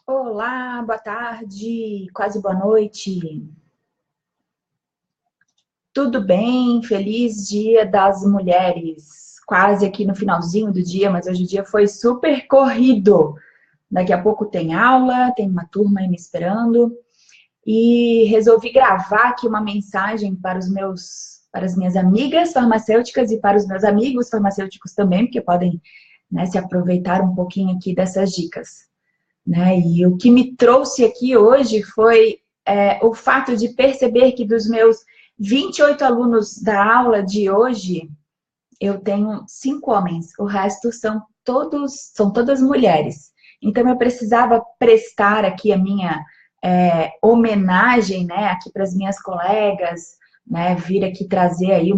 Olá, boa tarde, quase boa noite. Tudo bem? Feliz Dia das Mulheres. Quase aqui no finalzinho do dia, mas hoje o dia foi super corrido. Daqui a pouco tem aula, tem uma turma aí me esperando. E resolvi gravar aqui uma mensagem para as minhas amigas farmacêuticas e para os meus amigos farmacêuticos também, porque podem, né, se aproveitar um pouquinho aqui dessas dicas. Né? E o que me trouxe aqui hoje foi o fato de perceber que dos meus 28 alunos da aula de hoje, eu tenho 5 homens, o resto são todas mulheres. Então eu precisava prestar aqui a minha homenagem, né, aqui para as minhas colegas, né, vir aqui trazer aí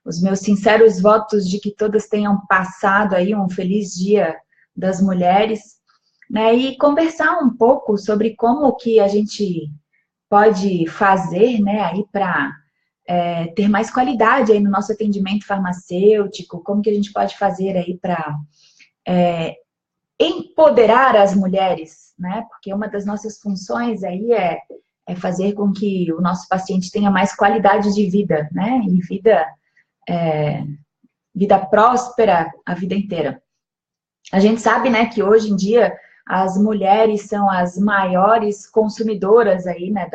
os meus sinceros votos de que todas tenham passado aí um feliz Dia das Mulheres, né, e conversar um pouco sobre como que a gente pode fazer, né, aí para ter mais qualidade aí no nosso atendimento farmacêutico, como que a gente pode fazer aí para empoderar as mulheres, né, porque uma das nossas funções aí é fazer com que o nosso paciente tenha mais qualidade de vida, né, e vida próspera a vida inteira. A gente sabe, né, que hoje em dia as mulheres são as maiores consumidoras aí, né,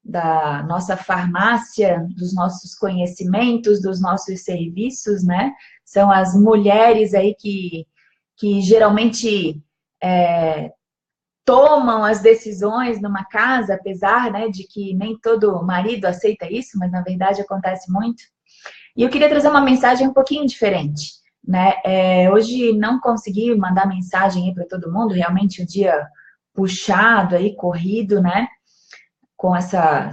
da nossa farmácia, dos nossos conhecimentos, dos nossos serviços, né? São as mulheres aí que geralmente tomam as decisões numa casa, apesar, né, de que nem todo marido aceita isso, mas na verdade acontece muito. E eu queria trazer uma mensagem um pouquinho diferente, né? Hoje não consegui mandar mensagem aí para todo mundo, realmente o dia puxado aí, corrido, né? Com essa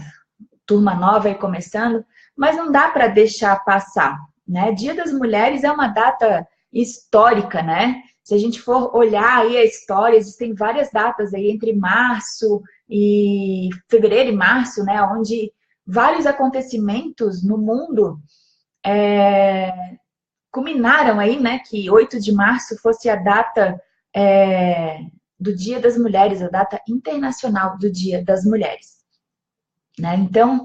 turma nova aí começando, mas não dá para deixar passar, né? Dia das Mulheres é uma data histórica, né? Se a gente for olhar aí a história, existem várias datas aí entre março e fevereiro e março, né? Onde vários acontecimentos no mundo culminaram aí, né, que 8 de março fosse a data do Dia das Mulheres, a data internacional do Dia das Mulheres. Né? Então,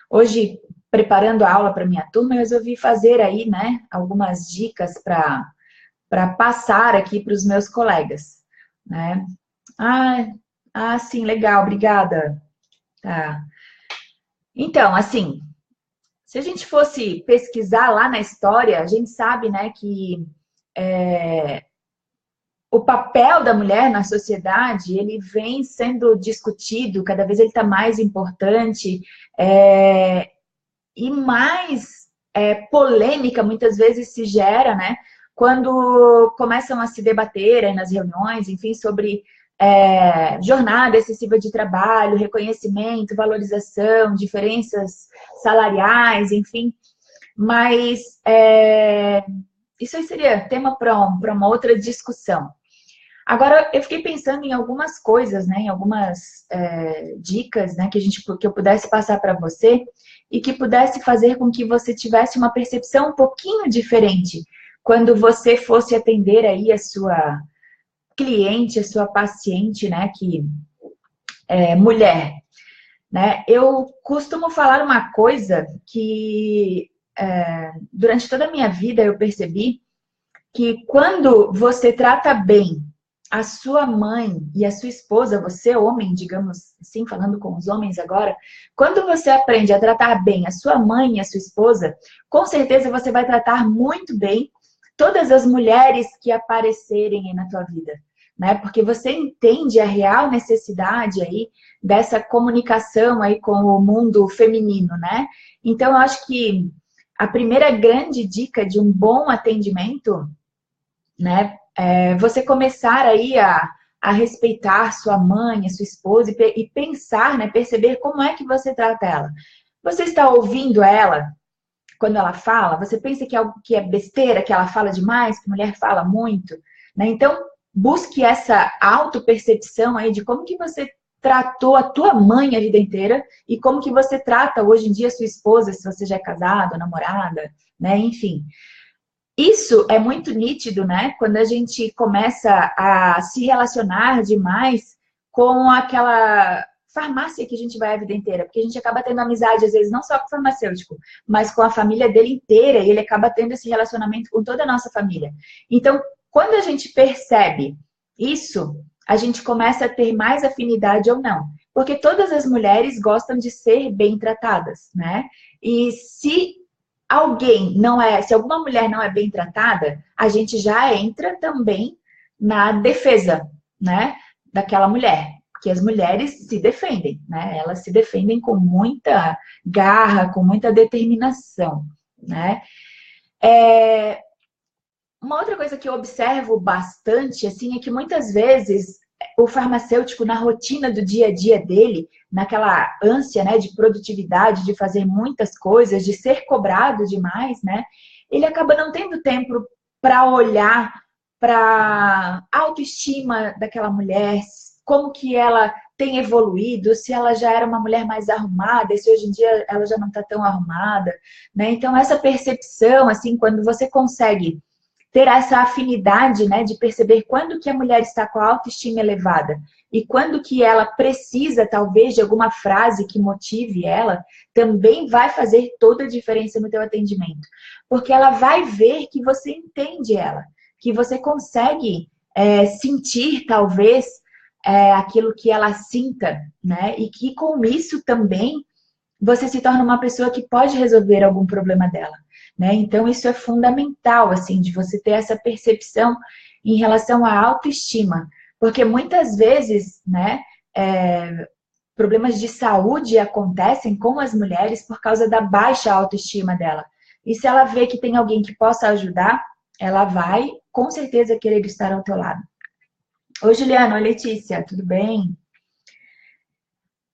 hoje, preparando a aula para minha turma, eu resolvi fazer aí, né, algumas dicas para passar aqui para os meus colegas. Né? Sim, legal, obrigada. Tá. Então, assim, se a gente fosse pesquisar lá na história, a gente sabe, né, que o papel da mulher na sociedade, ele vem sendo discutido, cada vez ele está mais importante e mais polêmica muitas vezes se gera, né, quando começam a se debater aí nas reuniões, enfim, sobre jornada excessiva de trabalho, reconhecimento, valorização, diferenças salariais, enfim, mas isso aí seria tema para uma outra discussão. Agora, eu fiquei pensando em algumas coisas, né, em algumas dicas, né, que eu pudesse passar para você e que pudesse fazer com que você tivesse uma percepção um pouquinho diferente quando você fosse atender aí a sua cliente, a sua paciente, né, que é mulher, né? Eu costumo falar uma coisa que durante toda a minha vida eu percebi que quando você trata bem a sua mãe e a sua esposa, você homem, digamos assim, falando com os homens agora, quando você aprende a tratar bem a sua mãe e a sua esposa, com certeza você vai tratar muito bem todas as mulheres que aparecerem aí na tua vida, né? Porque você entende a real necessidade aí dessa comunicação aí com o mundo feminino, né? Então, eu acho que a primeira grande dica de um bom atendimento, né, você começar aí a respeitar sua mãe, a sua esposa e pensar, né, perceber como é que você trata ela. Você está ouvindo ela quando ela fala? Você pensa que é algo que é besteira, que ela fala demais, que a mulher fala muito, né? Então, busque essa autopercepção aí de como que você tratou a tua mãe a vida inteira e como que você trata hoje em dia a sua esposa, se você já é casado, namorada, né? Enfim. Isso é muito nítido, né? Quando a gente começa a se relacionar demais com aquela farmácia que a gente vai a vida inteira, porque a gente acaba tendo amizade, às vezes, não só com o farmacêutico, mas com a família dele inteira, e ele acaba tendo esse relacionamento com toda a nossa família. Então, quando a gente percebe isso, a gente começa a ter mais afinidade ou não. Porque todas as mulheres gostam de ser bem tratadas, né? E se se alguma mulher não é bem tratada, a gente já entra também na defesa, né, daquela mulher. Porque as mulheres se defendem, né? Elas se defendem com muita garra, com muita determinação, né? Uma outra coisa que eu observo bastante, assim, é que muitas vezes o farmacêutico, na rotina do dia a dia dele, naquela ânsia, né, de produtividade, de fazer muitas coisas, de ser cobrado demais, né, ele acaba não tendo tempo para olhar para a autoestima daquela mulher, como que ela tem evoluído, se ela já era uma mulher mais arrumada, e se hoje em dia ela já não está tão arrumada, né? Então, essa percepção, assim, quando você consegue ter essa afinidade, né, de perceber quando que a mulher está com a autoestima elevada e quando que ela precisa, talvez, de alguma frase que motive ela, também vai fazer toda a diferença no teu atendimento. Porque ela vai ver que você entende ela, que você consegue sentir, talvez, aquilo que ela sinta, né, e que com isso também você se torna uma pessoa que pode resolver algum problema dela, né? Então, isso é fundamental, assim, de você ter essa percepção em relação à autoestima. Porque muitas vezes, né, problemas de saúde acontecem com as mulheres por causa da baixa autoestima dela. E se ela vê que tem alguém que possa ajudar, ela vai, com certeza, querer estar ao teu lado. Oi, Juliana. Oi, Letícia. Tudo bem?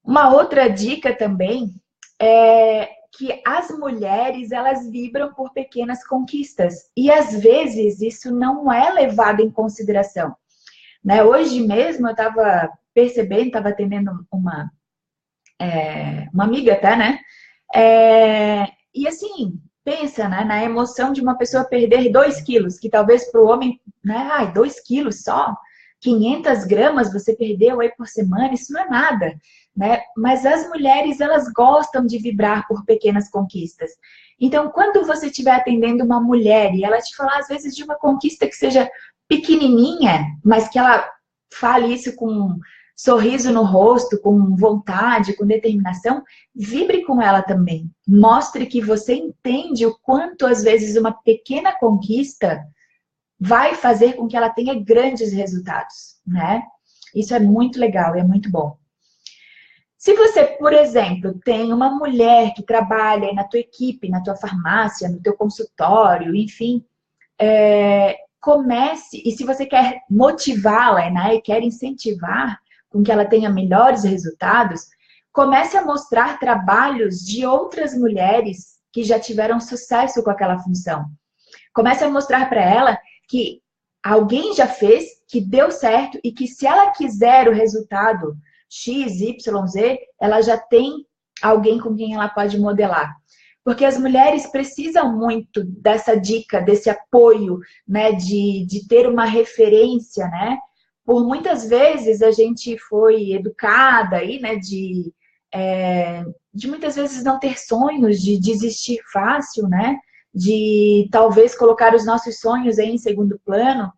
Uma outra dica também é que as mulheres, elas vibram por pequenas conquistas. E, às vezes, isso não é levado em consideração, né? Hoje mesmo, eu estava percebendo, estava atendendo uma amiga até, né? E, assim, pensa, né, na emoção de uma pessoa perder 2 quilos, que talvez para o homem, né? Ai, 2 quilos só? 500 gramas você perdeu aí por semana? Isso não é nada, né? Mas as mulheres, elas gostam de vibrar por pequenas conquistas. Então, quando você estiver atendendo uma mulher e ela te falar, às vezes, de uma conquista que seja pequenininha, mas que ela fale isso com um sorriso no rosto, com vontade, com determinação, vibre com ela também. Mostre que você entende o quanto, às vezes, uma pequena conquista vai fazer com que ela tenha grandes resultados, né? Isso é muito legal, é muito bom. Se você, por exemplo, tem uma mulher que trabalha na tua equipe, na tua farmácia, no teu consultório, enfim, comece, e se você quer motivá-la, né, e quer incentivar com que ela tenha melhores resultados, comece a mostrar trabalhos de outras mulheres que já tiveram sucesso com aquela função. Comece a mostrar para ela que alguém já fez, que deu certo e que se ela quiser o resultado X, Y, Z, ela já tem alguém com quem ela pode modelar. Porque as mulheres precisam muito dessa dica, desse apoio, né, de ter uma referência, né? Por muitas vezes a gente foi educada aí, né, de muitas vezes não ter sonhos, de desistir fácil, né? De talvez colocar os nossos sonhos aí em segundo plano.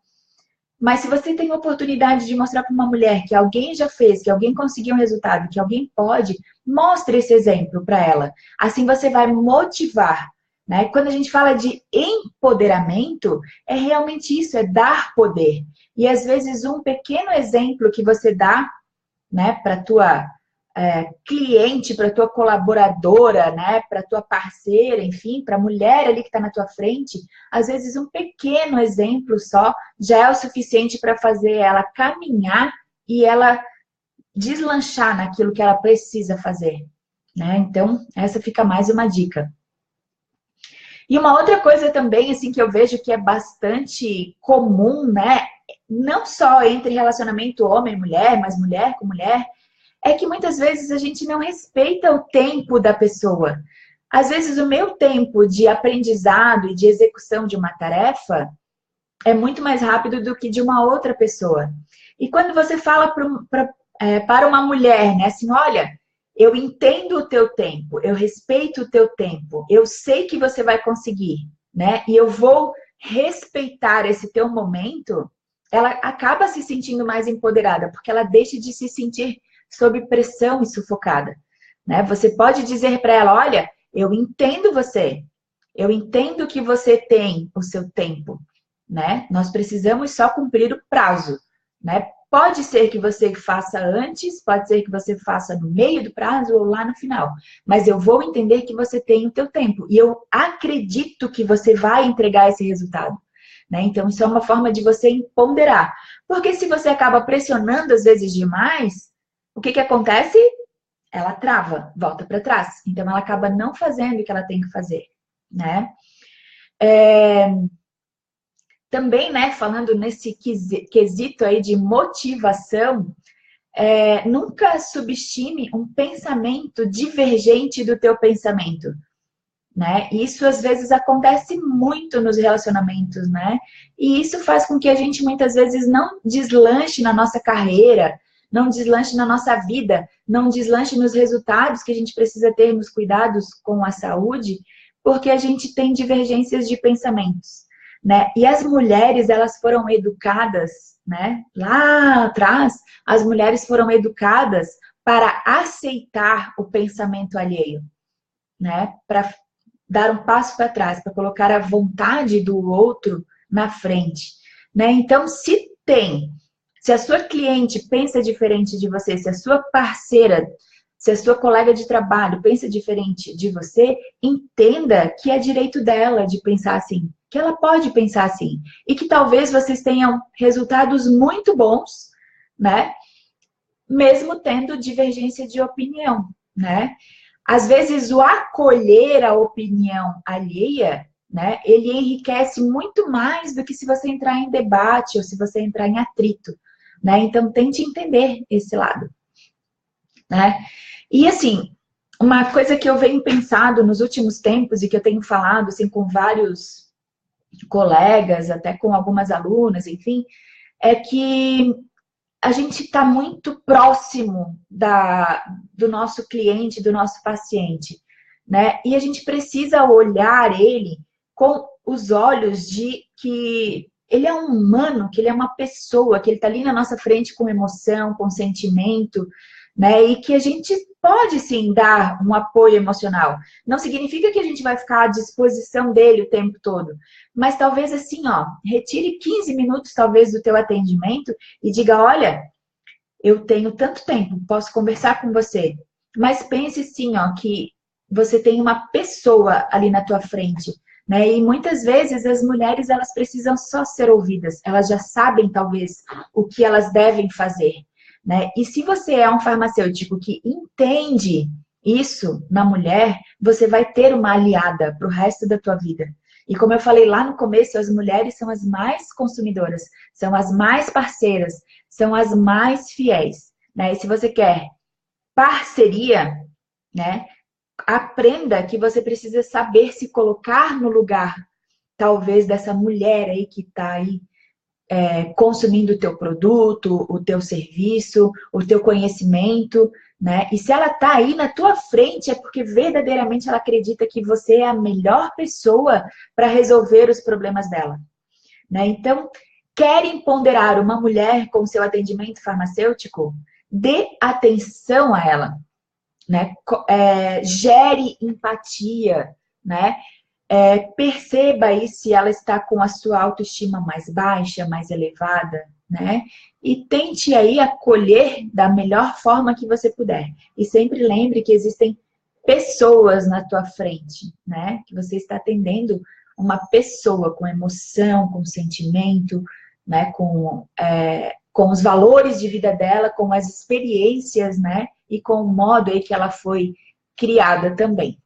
Mas se você tem a oportunidade de mostrar para uma mulher que alguém já fez, que alguém conseguiu um resultado, que alguém pode, mostre esse exemplo para ela. Assim você vai motivar, né? Quando a gente fala de empoderamento, é realmente isso, é dar poder. E às vezes um pequeno exemplo que você dá, né, para a tua cliente, para a tua colaboradora, né, para a tua parceira, enfim, para a mulher ali que está na tua frente, às vezes um pequeno exemplo só já é o suficiente para fazer ela caminhar e ela deslanchar naquilo que ela precisa fazer, né? Então, essa fica mais uma dica. E uma outra coisa também, assim, que eu vejo que é bastante comum, né, não só entre relacionamento homem-mulher, mas mulher com mulher, é que muitas vezes a gente não respeita o tempo da pessoa. Às vezes o meu tempo de aprendizado e de execução de uma tarefa é muito mais rápido do que de uma outra pessoa. E quando você fala para para uma mulher, né? Assim, olha, eu entendo o teu tempo, eu respeito o teu tempo, eu sei que você vai conseguir, né? E eu vou respeitar esse teu momento, ela acaba se sentindo mais empoderada, porque ela deixa de se sentir sob pressão e sufocada, né? Você pode dizer para ela, olha, eu entendo você, eu entendo que você tem o seu tempo, né? Nós precisamos só cumprir o prazo, né? Pode ser que você faça antes, pode ser que você faça no meio do prazo ou lá no final. Mas eu vou entender que você tem o teu tempo. E eu acredito que você vai entregar esse resultado. Né? Então, isso é uma forma de você ponderar. Porque se você acaba pressionando às vezes demais, o que acontece? Ela trava, volta para trás. Então, ela acaba não fazendo o que ela tem que fazer. Né? Também, né, falando nesse quesito aí de motivação, nunca subestime um pensamento divergente do teu pensamento, né? Isso às vezes acontece muito nos relacionamentos, né? E isso faz com que a gente muitas vezes não deslanche na nossa carreira, não deslanche na nossa vida, não deslanche nos resultados que a gente precisa ter nos cuidados com a saúde, porque a gente tem divergências de pensamentos, né? E as mulheres, elas foram educadas, né? Lá atrás, as mulheres foram educadas para aceitar o pensamento alheio, né? Para dar um passo para trás, para colocar a vontade do outro na frente, né? Então, se a sua cliente pensa diferente de você, se a sua parceira, se a sua colega de trabalho pensa diferente de você, entenda que é direito dela de pensar assim, que ela pode pensar assim, e que talvez vocês tenham resultados muito bons, né? Mesmo tendo divergência de opinião, né? Às vezes, o acolher a opinião alheia, né, ele enriquece muito mais do que se você entrar em debate ou se você entrar em atrito, né? Então, tente entender esse lado, né? E, assim, uma coisa que eu venho pensado nos últimos tempos e que eu tenho falado, assim, com vários colegas, até com algumas alunas, enfim, é que a gente está muito próximo do nosso cliente, do nosso paciente, né? E a gente precisa olhar ele com os olhos de que ele é um humano, que ele é uma pessoa, que ele está ali na nossa frente com emoção, com sentimento, né? E que a gente pode sim dar um apoio emocional. Não significa que a gente vai ficar à disposição dele o tempo todo, mas talvez assim, ó, retire 15 minutos talvez do teu atendimento e diga, olha, eu tenho tanto tempo, posso conversar com você, mas pense sim, ó, que você tem uma pessoa ali na tua frente, né? E muitas vezes as mulheres, elas precisam só ser ouvidas, elas já sabem talvez o que elas devem fazer, né? E se você é um farmacêutico que entende isso na mulher, você vai ter uma aliada para o resto da tua vida. E como eu falei lá no começo, as mulheres são as mais consumidoras, são as mais parceiras, são as mais fiéis, né? E se você quer parceria, né? Aprenda que você precisa saber se colocar no lugar, talvez, dessa mulher aí que está aí consumindo o teu produto, o teu serviço, o teu conhecimento, né? E se ela está aí na tua frente, é porque verdadeiramente ela acredita que você é a melhor pessoa para resolver os problemas dela, né? Então, querem ponderar uma mulher com seu atendimento farmacêutico? Dê atenção a ela, né? Gere empatia, né? Perceba aí se ela está com a sua autoestima mais baixa, mais elevada, né? E tente aí acolher da melhor forma que você puder. E sempre lembre que existem pessoas na tua frente, né? Que você está atendendo uma pessoa com emoção, com sentimento, né? Com os valores de vida dela, com as experiências, né? E com o modo aí que ela foi criada também.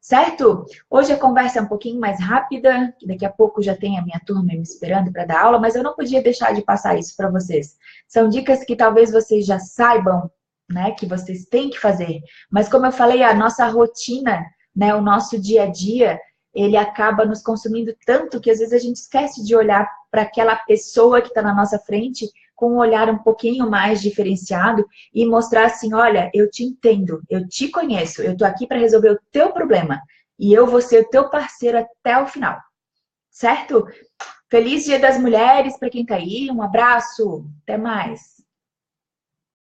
Certo? Hoje a conversa é um pouquinho mais rápida, que daqui a pouco já tem a minha turma me esperando para dar aula, mas eu não podia deixar de passar isso para vocês. São dicas que talvez vocês já saibam, né, que vocês têm que fazer. Mas como eu falei, a nossa rotina, né, o nosso dia a dia, ele acaba nos consumindo tanto que às vezes a gente esquece de olhar para aquela pessoa que está na nossa frente com um olhar um pouquinho mais diferenciado e mostrar assim, olha, eu te entendo, eu te conheço, eu estou aqui para resolver o teu problema e eu vou ser o teu parceiro até o final, certo? Feliz Dia das Mulheres para quem está aí, um abraço, até mais!